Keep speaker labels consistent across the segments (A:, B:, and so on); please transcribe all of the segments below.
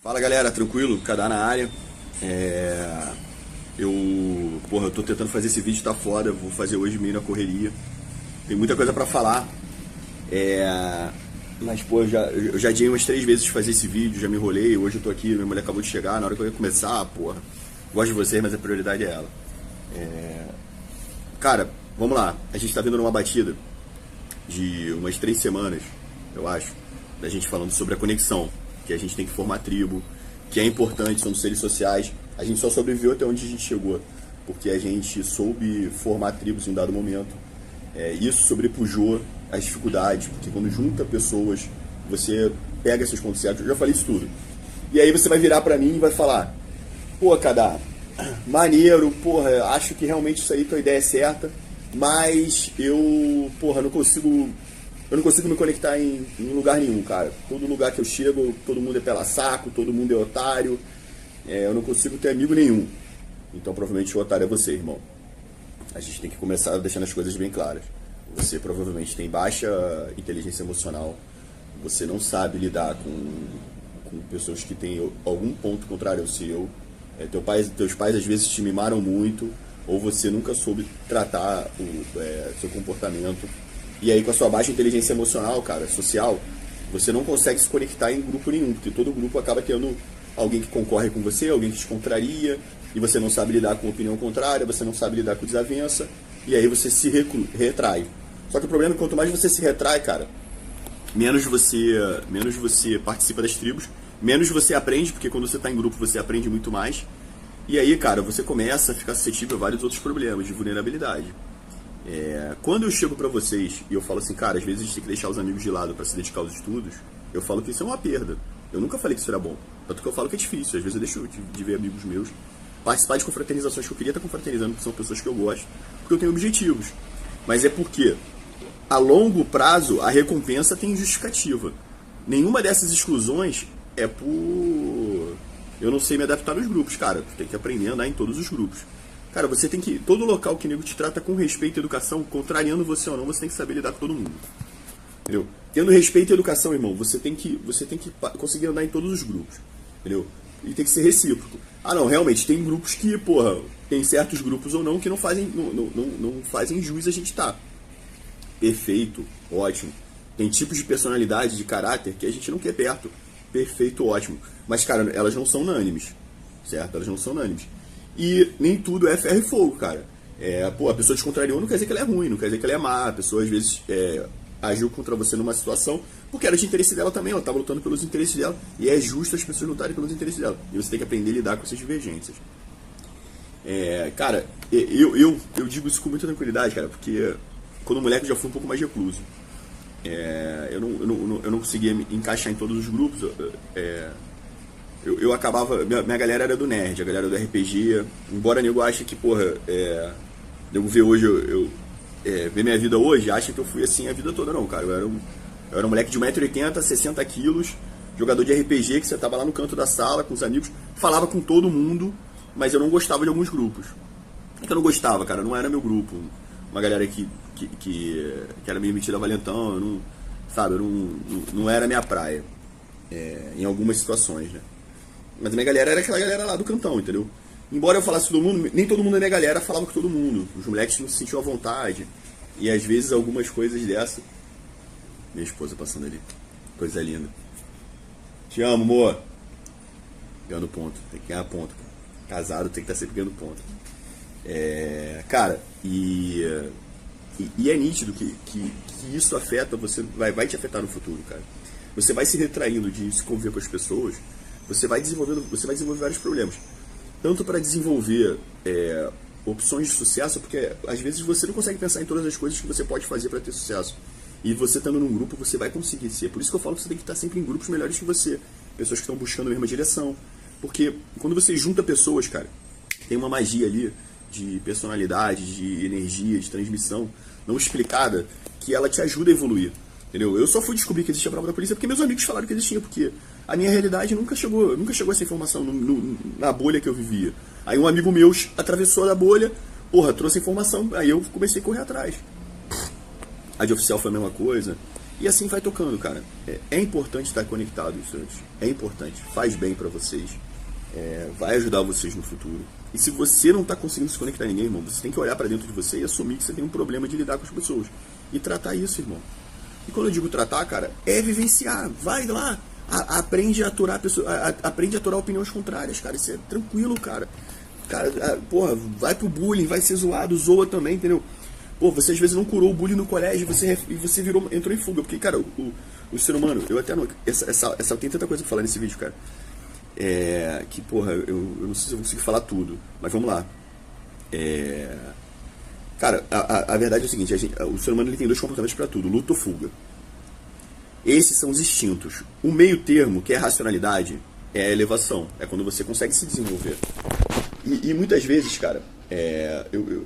A: Fala galera, tranquilo? Cadá na área. É... eu tô tentando fazer esse vídeo, tá foda. Vou fazer hoje meio na correria. Tem muita coisa pra falar. Mas, pô, eu já adiei umas 3 vezes de fazer esse vídeo, já me enrolei. Hoje eu tô aqui, minha mulher acabou de chegar. Na hora que eu ia começar, porra, gosto de vocês, mas a prioridade é ela. Cara, vamos lá. A gente tá vindo numa batida de umas 3 semanas, eu acho, da gente falando sobre a conexão, que a gente tem que formar tribo, que é importante, somos seres sociais. A gente só sobreviveu até onde a gente chegou, porque a gente soube formar tribos em um dado momento. Isso sobrepujou as dificuldades, porque quando junta pessoas, você pega esses pontos certos. Eu já falei isso tudo. E aí você vai virar pra mim e vai falar: pô, Kadá, maneiro, porra, acho que realmente isso aí, tua ideia é certa, mas eu não consigo me conectar em lugar nenhum, cara. Todo lugar que eu chego, todo mundo é pela saco, todo mundo é otário. Eu não consigo ter amigo nenhum. Então provavelmente o otário é você, irmão. A gente tem que começar deixando as coisas bem claras. Você provavelmente tem baixa inteligência emocional. Você não sabe lidar com pessoas que têm algum ponto contrário ao seu. Teus pais às vezes te mimaram muito, ou você nunca soube tratar seu comportamento. E aí com a sua baixa inteligência emocional, cara, social, você não consegue se conectar em grupo nenhum, porque todo grupo acaba tendo alguém que concorre com você, alguém que te contraria, e você não sabe lidar com opinião contrária, você não sabe lidar com desavença, e aí você se retrai. Só que o problema é que quanto mais você se retrai, cara, menos você participa das tribos, menos você aprende, porque quando você está em grupo você aprende muito mais, e aí, cara, você começa a ficar suscetível a vários outros problemas de vulnerabilidade. Quando eu chego pra vocês e eu falo assim, cara, às vezes a gente tem que deixar os amigos de lado pra se dedicar aos estudos, eu falo que isso é uma perda. Eu nunca falei que isso era bom. Tanto que eu falo que é difícil. Às vezes eu deixo de ver amigos meus, participar de confraternizações que eu queria estar confraternizando, que são pessoas que eu gosto, porque eu tenho objetivos. Mas é porque, a longo prazo, a recompensa tem justificativa. Nenhuma dessas exclusões é por eu não sei me adaptar nos grupos, cara. Tu tem que aprender a andar em todos os grupos. Cara, você tem que... Todo local que o nego te trata com respeito e educação, contrariando você ou não, você tem que saber lidar com todo mundo. Entendeu? Tendo respeito e educação, irmão, você tem que conseguir andar em todos os grupos. Entendeu? E tem que ser recíproco. Ah, não, realmente, tem grupos que, porra, tem certos grupos ou não que não fazem jus a gente estar. Perfeito, ótimo. Tem tipos de personalidade, de caráter que a gente não quer perto. Perfeito, ótimo. Mas, cara, elas não são unânimes. Certo? Elas não são unânimes. E nem tudo é ferro e fogo, cara. A pessoa te contrariou, não quer dizer que ela é ruim, não quer dizer que ela é má. A pessoa, às vezes, agiu contra você numa situação porque era de interesse dela também, ela estava lutando pelos interesses dela. E é justo as pessoas lutarem pelos interesses dela. E você tem que aprender a lidar com essas divergências. Cara, eu digo isso com muita tranquilidade, cara, porque quando moleque eu já fui um pouco mais recluso. Eu não conseguia me encaixar em todos os grupos. Eu acabava... Minha galera era do nerd, a galera do RPG. Embora nego ache que, porra... nego vê hoje... Ver minha vida hoje, acha que eu fui assim a vida toda. Não, cara. Eu era um moleque de 1,80m, 60 quilos, jogador de RPG, que você tava lá no canto da sala com os amigos, falava com todo mundo, mas eu não gostava de alguns grupos. É que eu não gostava, cara. Não era meu grupo. Uma galera que era meio metida valentão, não era minha praia. Em algumas situações, né? Mas a minha galera era aquela galera lá do cantão, entendeu? Embora eu falasse com todo mundo, nem todo mundo da minha galera falava com todo mundo. Os moleques não se sentiam à vontade. E às vezes algumas coisas dessa... Minha esposa passando ali. Coisa linda. Te amo, amor. Ganhando ponto. Tem que ganhar ponto. Casado tem que estar sempre ganhando ponto. Cara, e é nítido que isso afeta você, vai te afetar no futuro, cara. Você vai se retraindo de se conviver com as pessoas, você vai desenvolver vários problemas. Tanto para desenvolver opções de sucesso, porque às vezes você não consegue pensar em todas as coisas que você pode fazer para ter sucesso. E você estando num grupo, você vai conseguir ser. Por isso que eu falo que você tem que estar sempre em grupos melhores que você. Pessoas que estão buscando a mesma direção. Porque quando você junta pessoas, cara, tem uma magia ali de personalidade, de energia, de transmissão não explicada, que ela te ajuda a evoluir. Entendeu? Eu só fui descobrir que existia a prova da polícia porque meus amigos falaram que existia, porque a minha realidade nunca chegou essa informação na bolha que eu vivia. Aí um amigo meu atravessou da bolha, trouxe a informação, aí eu comecei a correr atrás. A de oficial foi a mesma coisa. E assim vai tocando, cara. É importante estar conectado, isso é importante, faz bem pra vocês, vai ajudar vocês no futuro. E se você não tá conseguindo se conectar a ninguém, irmão, você tem que olhar pra dentro de você e assumir que você tem um problema de lidar com as pessoas. E tratar isso, irmão. E quando eu digo tratar, cara, é vivenciar. Vai lá, aprende a aturar aprende a aturar opiniões contrárias, cara. Isso é tranquilo, cara. Cara, porra, vai pro bullying, vai ser zoado, zoa também, entendeu? Pô, você às vezes não curou o bullying no colégio e você entrou em fuga. Porque, cara, o ser humano, eu até não. Tem tanta coisa pra falar nesse vídeo, cara. Que, porra, eu não sei se eu consigo falar tudo, mas vamos lá. Cara, a verdade é o seguinte: o ser humano ele tem dois comportamentos pra tudo: luta ou fuga. Esses são os instintos. O meio termo, que é a racionalidade, é a elevação. É quando você consegue se desenvolver. E muitas vezes, cara,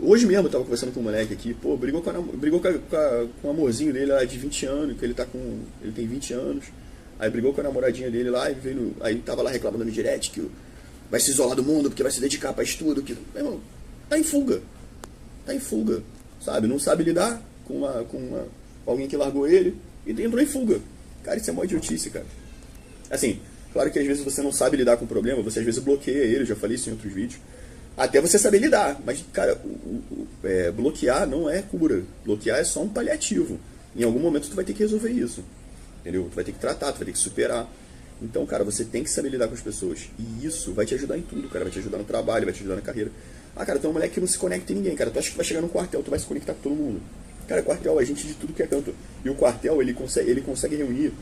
A: hoje mesmo eu tava conversando com um moleque aqui, pô, brigou com o amorzinho dele lá de 20 anos, que ele tem 20 anos, aí brigou com a namoradinha dele lá, aí tava lá reclamando no direct que vai se isolar do mundo, porque vai se dedicar pra estudo, que, meu irmão, tá em fuga, sabe, não sabe lidar com alguém que largou ele, e entrou em fuga. Cara, isso é mó idiotice, cara. Assim, claro que às vezes você não sabe lidar com o problema, você às vezes bloqueia ele, eu já falei isso em outros vídeos, até você saber lidar. Mas, cara, bloquear não é cura. Bloquear é só um paliativo. Em algum momento tu vai ter que resolver isso, entendeu? Tu vai ter que tratar, tu vai ter que superar. Então, cara, você tem que saber lidar com as pessoas. E isso vai te ajudar em tudo, cara. Vai te ajudar no trabalho, vai te ajudar na carreira. Cara, tu é um moleque que não se conecta em ninguém, cara. Tu acha que vai chegar no quartel, tu vai se conectar com todo mundo. Cara, quartel é gente de tudo que é canto. E o quartel, ele consegue reunir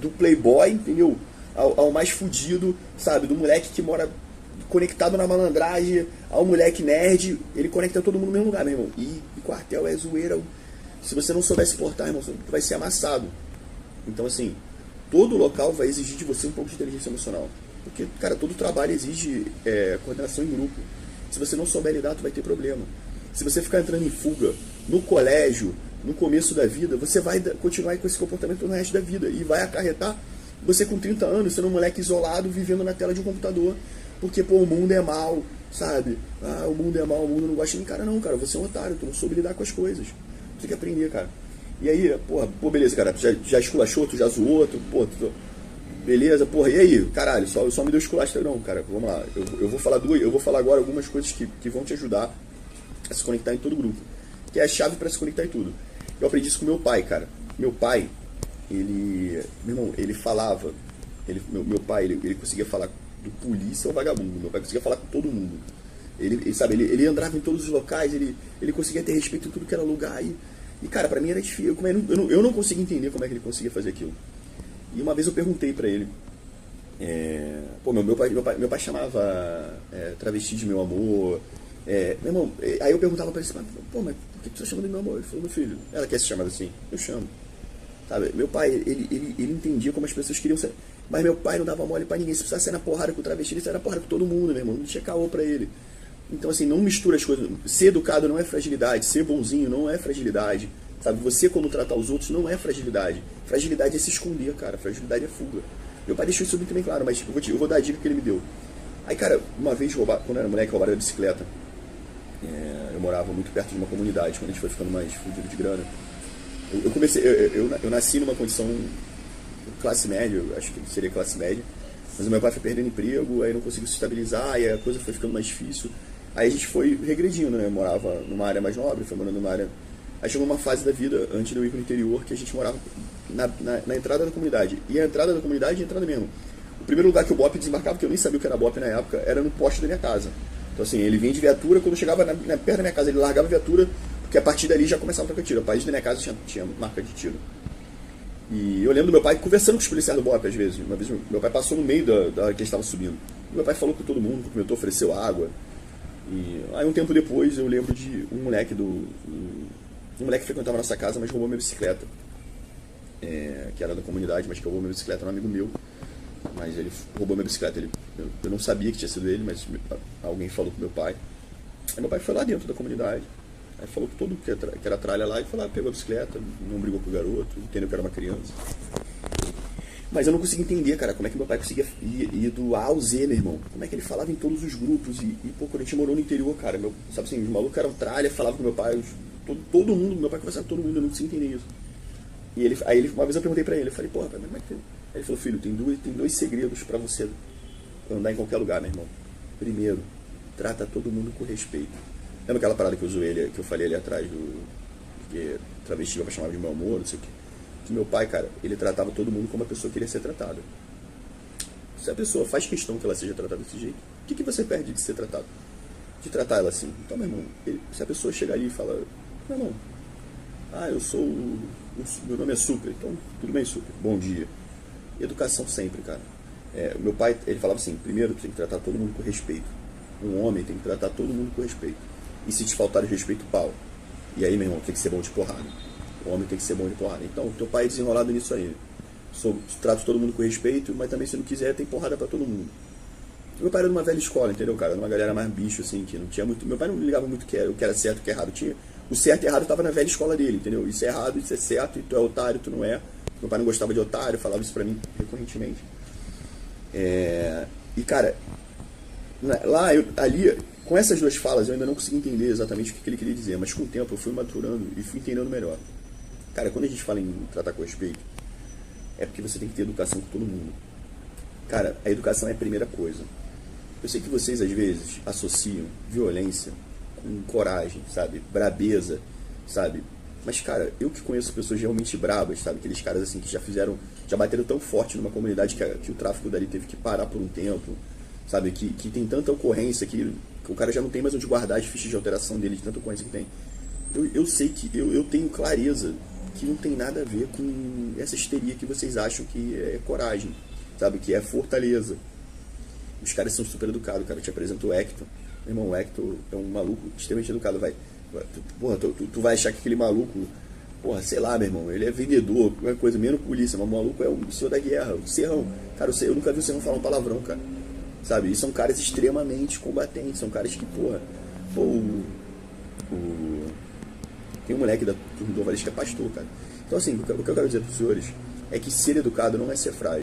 A: do playboy, entendeu? Ao mais fudido, sabe? Do moleque que mora conectado na malandragem, ao moleque nerd, ele conecta todo mundo no mesmo lugar, meu irmão. E quartel é zoeira. Se você não souber se portar, irmão, você vai ser amassado. Então, assim, todo local vai exigir de você um pouco de inteligência emocional. Porque, cara, todo trabalho exige coordenação em grupo. Se você não souber lidar, tu vai ter problema. Se você ficar entrando em fuga no colégio, no começo da vida, você vai continuar com esse comportamento no resto da vida. E vai acarretar você com 30 anos, sendo um moleque isolado, vivendo na tela de um computador. Porque, pô, o mundo é mal, sabe? O mundo é mal, o mundo não gosta de mim. Cara, não, cara, você é um otário, tu não soube lidar com as coisas. Tu tem que aprender, cara. E aí, pô, beleza, cara, já esculachou, tu já zoou, beleza, porra, e aí? Caralho, só me deu esculacho, não, cara, vamos lá. Eu vou falar agora algumas coisas que vão te ajudar a se conectar em todo grupo. Que é a chave pra se conectar em tudo. Eu aprendi isso com meu pai, cara. Meu pai, meu irmão, ele falava, meu pai, ele conseguia falar do polícia ao vagabundo. Meu pai conseguia falar com todo mundo. Sabe, ele andava em todos os locais, ele conseguia ter respeito em tudo que era lugar. E cara, pra mim era difícil. Eu não conseguia entender como é que ele conseguia fazer aquilo. E uma vez eu perguntei pra ele. Meu pai chamava travesti de meu amor. Meu irmão, aí eu perguntava pra ele assim, pô, mas por que você tá chamando de meu amor? Ele falou, meu filho, ela quer ser chamada assim? Eu chamo. Sabe, meu pai, ele entendia como as pessoas queriam ser. Mas meu pai não dava mole pra ninguém. Se precisasse sair na porrada com o travesti, ele saia na porrada com todo mundo, meu irmão. Não tinha caô pra ele. Então, assim, não mistura as coisas. Ser educado não é fragilidade. Ser bonzinho não é fragilidade. Sabe, você como tratar os outros não é fragilidade. Fragilidade é se esconder, cara. Fragilidade é fuga. Meu pai deixou isso muito bem claro, mas eu vou dar a dica que ele me deu. Aí, cara, uma vez, quando eu era moleque, roubaram a bicicleta. Eu morava muito perto de uma comunidade. Quando a gente foi ficando mais fudido de grana, eu nasci numa condição classe média, eu acho que seria classe média, mas o meu pai foi perdendo emprego, aí não conseguiu se estabilizar, aí a coisa foi ficando mais difícil, aí a gente foi regredindo, né? Eu morava numa área mais nobre, foi morando numa área, aí chegou uma fase da vida, antes de eu ir pro interior, que a gente morava na entrada da comunidade, e a entrada da comunidade é a entrada mesmo. O primeiro lugar que o BOP desembarcava, que eu nem sabia o que era BOP na época, era no poste da minha casa. Então assim, ele vinha de viatura, quando chegava perto da minha casa, ele largava a viatura, porque a partir dali já começava a trocar tiro. A partir da minha casa tinha marca de tiro. E eu lembro do meu pai conversando com os policiais do BOP às vezes. Uma vez meu pai passou no meio da hora que eles estavam subindo. Meu pai falou com todo mundo, cumprimentou, ofereceu água. E aí um tempo depois eu lembro de um moleque que frequentava a nossa casa, mas roubou minha bicicleta. Que era da comunidade, mas que roubou minha bicicleta, era um amigo meu. Mas ele roubou minha bicicleta. Eu não sabia que tinha sido ele, mas alguém falou com meu pai. Aí meu pai foi lá dentro da comunidade. Aí falou com todo que era tralha lá e foi lá, pegou a bicicleta, não brigou com o garoto, entendeu que era uma criança. Mas eu não conseguia entender, cara, como é que meu pai conseguia ir do A ao Z, meu irmão. Como é que ele falava em todos os grupos. Pô, quando a gente morou no interior, cara, sabe assim, os malucos eram tralha, falavam com meu pai, todo mundo, meu pai conversava com todo mundo, eu não conseguia entender isso. Uma vez eu perguntei pra ele, eu falei, porra, pai, mas como é que... Aí ele falou, filho, tem dois segredos pra você andar em qualquer lugar, meu irmão. Primeiro, trata todo mundo com respeito. Lembra aquela parada que eu falei ali atrás que travesti eu chamava de meu amor, não sei o quê. Que meu pai, cara, ele tratava todo mundo como a pessoa queria ser tratada. Se a pessoa faz questão que ela seja tratada desse jeito, o que você perde de ser tratado? De tratar ela assim. Então, meu irmão, se a pessoa chegar ali e fala, meu irmão, meu nome é Super, então tudo bem, Super, bom dia. Educação sempre, cara. Meu pai, ele falava assim, primeiro tu tem que tratar todo mundo com respeito. Um homem tem que tratar todo mundo com respeito. E se te faltar de respeito, pau. E aí, meu irmão, tem que ser bom de porrada. O homem tem que ser bom de porrada. Então, teu pai é desenrolado nisso aí. Trata todo mundo com respeito, mas também se não quiser, tem porrada pra todo mundo. Meu pai era de uma velha escola, entendeu, cara? De uma galera mais bicho, assim, que não tinha muito... Meu pai não ligava muito o que era certo e o que era errado. O certo e errado tava na velha escola dele, entendeu? Isso é errado, isso é certo, e tu é otário, tu não é. Meu pai não gostava de otário, falava isso pra mim recorrentemente. E, cara, ali, com essas duas falas, eu ainda não consegui entender exatamente o que ele queria dizer, mas com o tempo eu fui maturando e fui entendendo melhor. Cara, quando a gente fala em tratar com respeito, é porque você tem que ter educação com todo mundo. Cara, a educação é a primeira coisa. Eu sei que vocês, às vezes, associam violência com coragem, sabe? Brabeza, sabe? Mas, cara, eu que conheço pessoas realmente brabas, sabe? Aqueles caras, assim, que já bateram tão forte numa comunidade que o tráfico dali teve que parar por um tempo, sabe? Que tem tanta ocorrência que o cara já não tem mais onde guardar as fichas de alteração dele, de tanta ocorrência que tem. Eu sei que eu tenho clareza que não tem nada a ver com essa histeria que vocês acham que é coragem, sabe? Que é fortaleza. Os caras são super educados, cara. Eu te apresento o Hector. Meu irmão, o Hector é um maluco extremamente educado. Tu vai achar que aquele maluco, porra, sei lá, meu irmão, ele é vendedor, qualquer coisa, menos polícia, mas o maluco é o senhor da guerra, o Serrão. Cara, eu nunca vi o Serrão falar um palavrão, cara. Sabe? E são caras extremamente combatentes, são caras que, porra, tem um moleque da turma do Ovalis que é pastor, cara. Então, assim, o que eu quero dizer pros senhores é que ser educado não é ser frágil.